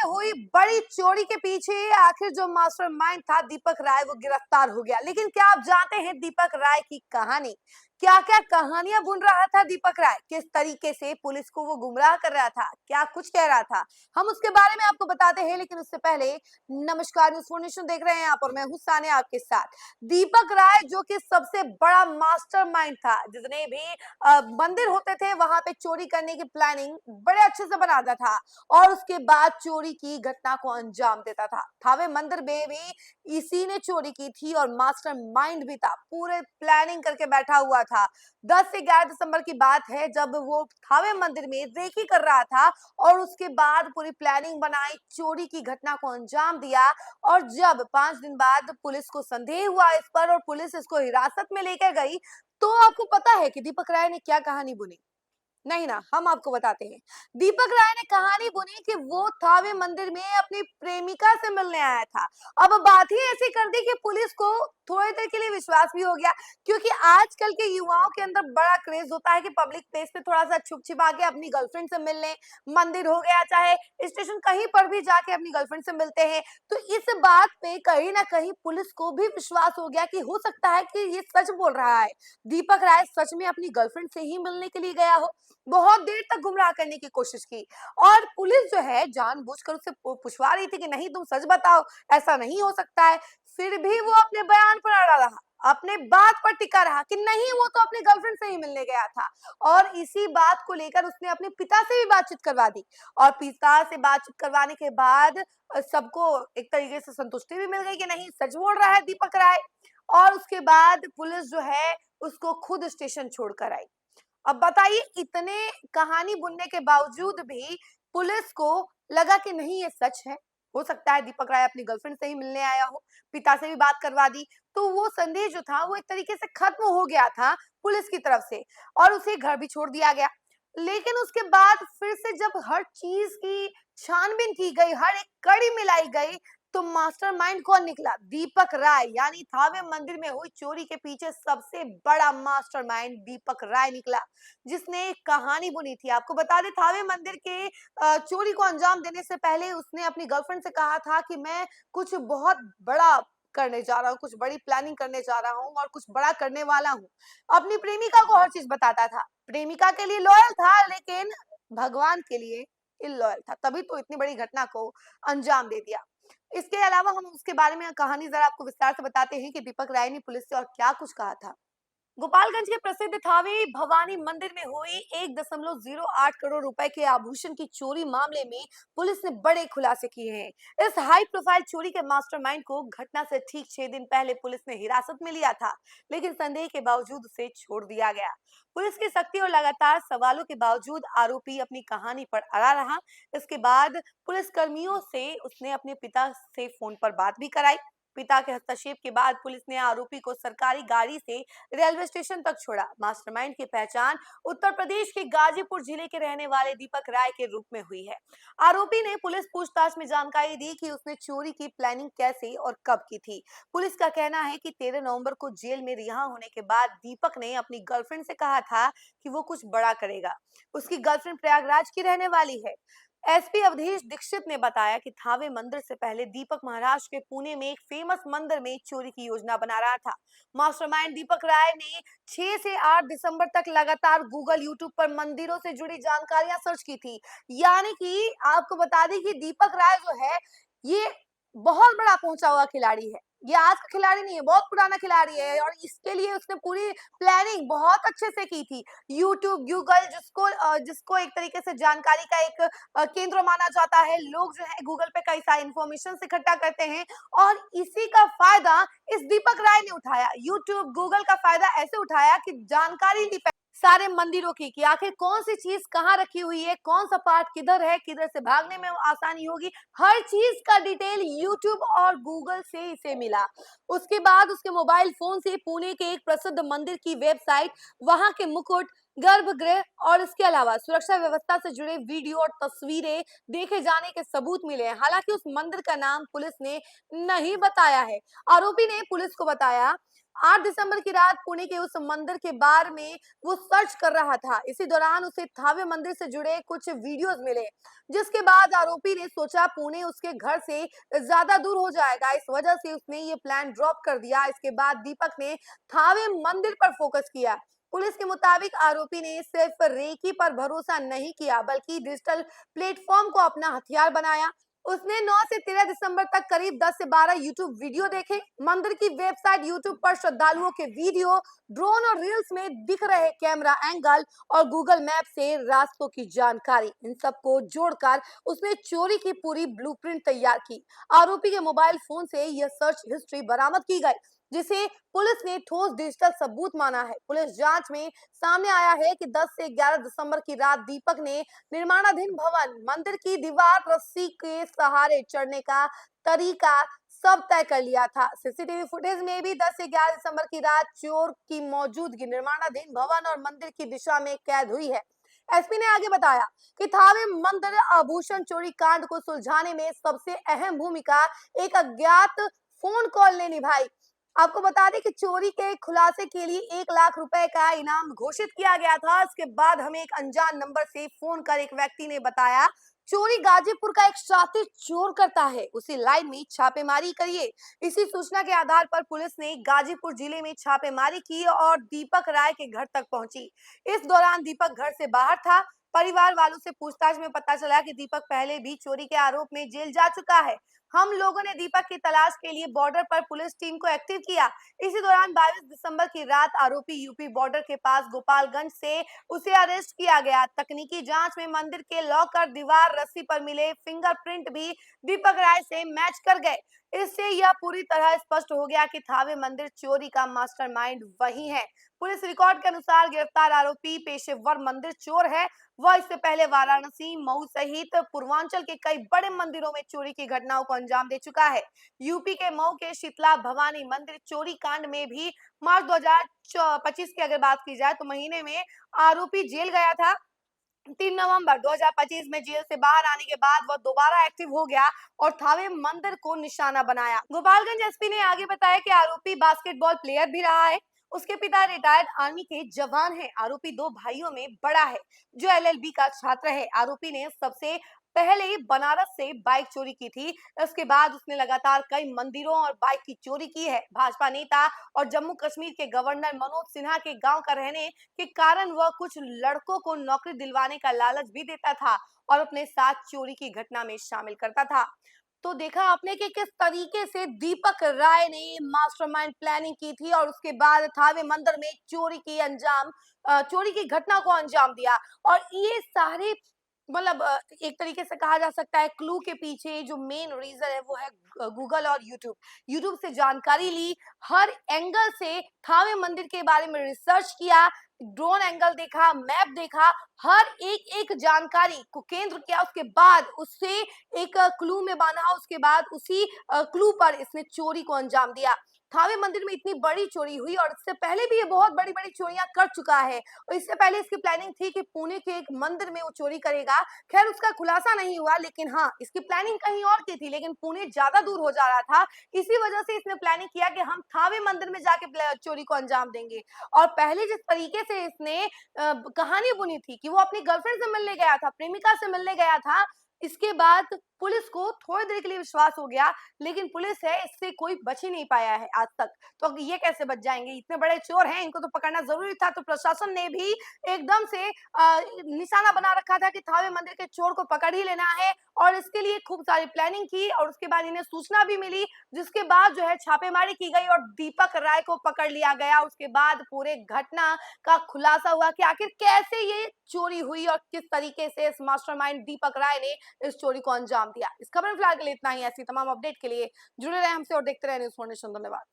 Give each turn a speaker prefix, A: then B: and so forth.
A: हुई बड़ी चोरी के पीछे आखिर जो मास्टरमाइंड था दीपक राय वो गिरफ्तार हो गया। लेकिन क्या आप जानते हैं दीपक राय की कहानी? क्या क्या कहानियां बुन रहा था दीपक राय, किस तरीके से पुलिस को वो गुमराह कर रहा था, क्या कुछ कह रहा था, हम उसके बारे में आपको बताते हैं। लेकिन उससे पहले नमस्कार, न्यूज़ 4 नेशन देख रहे हैं आप और मैं हूं सानिया आपके साथ। दीपक राय जो कि सबसे बड़ा मास्टरमाइंड था, जितने भी मंदिर होते थे वहां पे चोरी करने की प्लानिंग बड़े अच्छे से बनाता था और उसके बाद चोरी की घटना को अंजाम देता था। थावे मंदिर में भी इसी ने चोरी की थी और मास्टरमाइंड भी था, पूरे प्लानिंग करके बैठा हुआ था। 10 से 11 दिसंबर की बात है जब वो थावे मंदिर में रेकी कर रहा था और उसके बाद पूरी प्लानिंग बनाई, चोरी की घटना को अंजाम दिया। और जब 5 दिन बाद पुलिस को संदेह हुआ इस पर और पुलिस इसको हिरासत में लेकर गई, तो आपको पता है कि दीपक राय ने क्या कहानी बुनी? नहीं ना, हम आपको बताते हैं। दीपक राय ने कहानी बुनी कि वो थावे मंदिर में अपनी प्रेमिका से मिलने आया था। अब बात ही ऐसी कर दी कि पुलिस को थोड़ी देर के लिए विश्वास भी हो गया, क्योंकि आजकल के युवाओं के अंदर बड़ा क्रेज होता है कि पब्लिक प्लेस पे थोड़ा सा छुप छिपा के अपनी गर्लफ्रेंड से मिल लें। मंदिर हो गया, चाहे स्टेशन, कहीं पर भी जाके अपनी गर्लफ्रेंड से मिलते हैं। तो इस बात पे कहीं ना कहीं पुलिस को भी विश्वास हो गया कि हो सकता है कि ये सच बोल रहा है, दीपक राय सच में अपनी गर्लफ्रेंड से ही मिलने के लिए गया हो। बहुत देर तक गुमराह करने की कोशिश की और पुलिस जो है जानबूझकर उससे पूछवा रही थी कि नहीं तुम सच बताओ, ऐसा नहीं हो सकता है। फिर भी वो अपने बयान पर अड़ा रहा, अपने बात पर टिका रहा कि नहीं वो तो अपनी गर्लफ्रेंड से ही मिलने गया था। और इसी बात को लेकर उसने अपने पिता से भी बातचीत करवा दी और पिता से बातचीत करवाने के बाद सबको एक तरीके से संतुष्टि भी मिल गई कि नहीं सच बोल रहा है दीपक राय। और उसके बाद पुलिस जो है उसको खुद स्टेशन छोड़कर आई। अब बताइए, इतने कहानी बुनने के बावजूद भी पुलिस को लगा कि नहीं ये सच है, हो सकता है दीपक राय अपनी गर्लफ्रेंड से ही मिलने आया हो। पिता से भी बात करवा दी, तो वो संदेह जो था वो एक तरीके से खत्म हो गया था पुलिस की तरफ से और उसे घर भी छोड़ दिया गया। लेकिन उसके बाद फिर से जब हर चीज की छानबीन की गई, हर एक कड़ी मिलाई गई, तो मास्टरमाइंड कौन निकला? दीपक राय, यानी थावे मंदिर में हुई चोरी के पीछे सबसे बड़ा मास्टरमाइंड दीपक राय निकला, जिसने एक कहानी बुनी थी। आपको बता दें, थावे मंदिर के चोरी को अंजाम देने से पहले उसने अपनी गर्लफ्रेंड से कहा था कि मैं कुछ बहुत बड़ा करने जा रहा हूँ, कुछ बड़ी प्लानिंग करने जा रहा हूँ और कुछ बड़ा करने वाला हूँ। अपनी प्रेमिका को हर चीज बताता था, प्रेमिका के लिए लॉयल था लेकिन भगवान के लिए इलॉयल था, तभी तो इतनी बड़ी घटना को अंजाम दे दिया। इसके अलावा हम उसके बारे में कहानी जरा आपको विस्तार से बताते हैं कि दीपक राय ने पुलिस से और क्या कुछ कहा था। गोपालगंज के प्रसिद्ध थावे भवानी मंदिर में हुई 1.08 करोड़ रुपए के आभूषण की चोरी मामले में पुलिस ने बड़े खुलासे किए हैं। इस हाई प्रोफाइल चोरी के मास्टरमाइंड को घटना से ठीक 6 दिन पहले पुलिस ने हिरासत में लिया था, लेकिन संदेह के बावजूद उसे छोड़ दिया गया। पुलिस की सख्ती और लगातार सवालों के बावजूद आरोपी अपनी कहानी पर अड़ा रहा। इसके बाद पुलिस कर्मियों से उसने अपने पिता से फोन पर बात भी कराई। पिता के हस्तक्षेप के बाद पुलिस ने आरोपी को सरकारी गाड़ी से रेलवे स्टेशन तक छोड़ा। मास्टरमाइंड की पहचान उत्तर प्रदेश के गाजीपुर जिले के रहने वाले दीपक राय के रूप में हुई है। आरोपी ने पुलिस पूछताछ में जानकारी दी कि उसने चोरी की प्लानिंग कैसे और कब की थी। पुलिस का कहना है कि 13 नवंबर को जेल में रिहा होने के बाद दीपक ने अपनी गर्लफ्रेंड से कहा था कि वो कुछ बड़ा करेगा। उसकी गर्लफ्रेंड प्रयागराज की रहने वाली है। एसपी अवधेश दीक्षित ने बताया कि थावे मंदिर से पहले दीपक महाराष्ट्र के पुणे में एक फेमस मंदिर में चोरी की योजना बना रहा था। मास्टरमाइंड दीपक राय ने 6 से 8 दिसंबर तक लगातार गूगल, यूट्यूब पर मंदिरों से जुड़ी जानकारियां सर्च की थी। यानी कि आपको बता दें कि दीपक राय जो है ये बहुत बड़ा पहुंचा हुआ खिलाड़ी है। ये आज का खिलाड़ी नहीं है, बहुत पुराना खिलाड़ी है और इसके लिए उसने पूरी प्लानिंग बहुत अच्छे से की थी। यूट्यूब, गूगल, जिसको एक तरीके से जानकारी का एक केंद्र माना जाता है। लोग जो है गूगल पे कई सारी इंफॉर्मेशन इकट्ठा करते हैं और इसी का फायदा इस दीपक राय ने उठाया। यूट्यूब, गूगल का फायदा ऐसे उठाया कि जानकारी ली सारे मंदिरों की कि आखिर कौन सी चीज कहाँ रखी हुई है, कौन सा पार्ट किधर है, किधर से भागने में आसानी होगी, हर चीज का डिटेल यूट्यूब और गूगल से इसे मिला। उसके बाद उसके मोबाइल फोन से पुणे के एक प्रसिद्ध मंदिर की वेबसाइट, वहां के मुकुट, गर्भगृह और इसके अलावा सुरक्षा व्यवस्था से जुड़े वीडियो और तस्वीरें देखे जाने के सबूत मिले हैं। हालांकि उस मंदिर का नाम पुलिस ने नहीं बताया है। आरोपी ने पुलिस को बताया 8 दिसंबर की रात पुणे के उस मंदिर के बारे में वो सर्च कर रहा था। इसी दौरान उसे थावे मंदिर से जुड़े कुछ वीडियोस मिले, जिसके बाद आरोपी ने सोचा पुणे उसके घर से ज्यादा दूर हो जाएगा। इस वजह से उसने ये प्लान ड्रॉप कर दिया। इसके बाद दीपक ने थावे मंदिर पर फोकस किया। पुलिस के मुताबिक आरोपी ने सिर्फ रेकी पर भरोसा नहीं किया, बल्कि डिजिटल प्लेटफॉर्म को अपना हथियार बनाया। उसने 9 से 13 दिसंबर तक करीब 10 से 12 यूट्यूब वीडियो देखे। मंदिर की वेबसाइट यूट्यूब पर श्रद्धालुओं के वीडियो, ड्रोन और रील्स में दिख रहे कैमरा एंगल और गूगल मैप से रास्तों की जानकारी, इन सबको जोड़कर उसने चोरी की पूरी ब्लूप्रिंट तैयार की। आरोपी के मोबाइल फोन से यह सर्च हिस्ट्री बरामद की गई, जिसे पुलिस ने ठोस डिजिटल सबूत माना है। पुलिस जांच में सामने आया है कि 10 से 11 दिसंबर की रात दीपक ने निर्माणाधीन भवन मंदिर की दीवार रस्सी के सहारे चढ़ने का तरीका सब तय कर लिया था। सीसीटीवी फुटेज में भी 10 से 11 दिसंबर की रात चोर की मौजूदगी निर्माणाधीन भवन और मंदिर की दिशा में कैद हुई है। एसपी ने आगे बताया कि थावे मंदिर आभूषण चोरी कांड को सुलझाने में सबसे अहम भूमिका एक अज्ञात फोन कॉल ने निभाई। आपको बता दें कि चोरी के खुलासे के लिए 1 लाख रुपए का इनाम घोषित किया गया था। इसके बाद हमें एक अनजान नंबर से फोन कर एक व्यक्ति ने बताया चोरी गाजीपुर का एक शातिर चोर करता है, उसी लाइन में छापेमारी करिए। इसी सूचना के आधार पर पुलिस ने गाजीपुर जिले में छापेमारी की और दीपक राय के घर तक पहुंची। इस दौरान दीपक घर से बाहर था। परिवार वालों से पूछताछ में पता चला कि दीपक पहले भी चोरी के आरोप में जेल जा चुका है। हम लोगों ने दीपक की तलाश के लिए बॉर्डर पर पुलिस टीम को एक्टिव किया। इसी दौरान 22 दिसंबर की रात आरोपी यूपी बॉर्डर के पास गोपालगंज से उसे अरेस्ट किया गया। तकनीकी जांच में मंदिर के लॉकर, दीवार रस्सी पर मिले फिंगरप्रिंट भी दीपक राय से मैच कर गए। इससे यह पूरी तरह स्पष्ट हो गया कि थावे मंदिर चोरी का मास्टरमाइंड वही है। पुलिस रिकॉर्ड के अनुसार गिरफ्तार आरोपी पेशेवर मंदिर चोर है। वह इससे पहले वाराणसी, मऊ सहित पूर्वांचल के कई बड़े मंदिरों में चोरी की घटनाओं को अंजाम दे चुका है। यूपी के मऊ के शीतला भवानी मंदिर चोरी कांड में भी मार्च 2025 की अगर बात की जाए तो महीने में आरोपी जेल गया था। 3 नवंबर 2025 में जेल से बाहर आने के बाद वह दोबारा एक्टिव हो गया और थावे मंदिर को निशाना बनाया। गोपालगंज एसपी ने आगे बताया कि आरोपी बास्केटबॉल प्लेयर भी रहा है। उसके पिता रिटायर्ड आर्मी के जवान हैं। आरोपी 2 भाइयों में बड़ा है, जो एलएलबी का छात्र है। आरोपी ने सबसे पहले बनारस से बाइक चोरी की थी। उसके बाद उसने लगातार कई मंदिरों और बाइक की चोरी की है। भाजपा नेता और जम्मू कश्मीर के गवर्नर मनोज सिन्हा के गांव का रहने के कारण वह कुछ लड़कों को नौकरी दिलवाने का लालच भी देता था और अपने साथ चोरी की घटना में शामिल करता था। तो देखा आपने कि किस तरीके से दीपक राय ने मास्टरमाइंड प्लानिंग की थी और उसके बाद थावे मंदिर में चोरी की घटना को अंजाम दिया। और ये सारे मतलब एक तरीके से कहा जा सकता है क्लू के पीछे जो मेन रीजन है वो है गूगल और यूट्यूब से जानकारी ली, हर एंगल से थावे मंदिर के बारे में रिसर्च किया, ड्रोन एंगल देखा, मैप देखा, हर एक जानकारी को केंद्र किया। उसके बाद उससे एक क्लू में बांधा, उसके बाद उसी क्लू पर इसने चोरी को अंजाम दिया। थावे मंदिर में इतनी बड़ी चोरी हुई और इससे पहले भी ये बहुत बड़ी बड़ी चोरियां कर चुका है और इससे पहले इसकी प्लानिंग थी कि पुणे के एक मंदिर में वो चोरी करेगा। खैर उसका खुलासा नहीं हुआ, लेकिन हाँ इसकी प्लानिंग कहीं और की थी, लेकिन पुणे ज्यादा दूर हो जा रहा था। इसी वजह से इसने प्लानिंग किया कि हम थावे मंदिर में जाके चोरी को अंजाम देंगे। और पहले जिस तरीके से इसने कहानी बुनी थी कि वो अपनी गर्लफ्रेंड से मिलने गया था, प्रेमिका से मिलने गया था, इसके बाद पुलिस को थोड़ी देर के लिए विश्वास हो गया, लेकिन पुलिस है इससे कोई बच ही नहीं पाया है आज तक। तो ये कैसे बच जाएंगे? इतने बड़े चोर हैं, इनको तो पकड़ना जरूरी था। तो प्रशासन ने भी एकदम से निशाना बना रखा था कि थावे मंदिर के चोर को पकड़ ही लेना है और इसके लिए खूब सारी प्लानिंग की और उसके बाद इन्हें सूचना भी मिली, जिसके बाद जो है छापेमारी की गई और दीपक राय को पकड़ लिया गया। उसके बाद पूरे घटना का खुलासा हुआ कि आखिर कैसे ये चोरी हुई और किस तरीके से इस मास्टरमाइंड दीपक राय ने इस चोरी को अंजाम दिया। इस खबर में फिलहाल के लिए इतना ही। ऐसी तमाम अपडेट के लिए जुड़े रहे हमसे और देखते रहे न्यूज़ फॉर नेशन। धन्यवाद।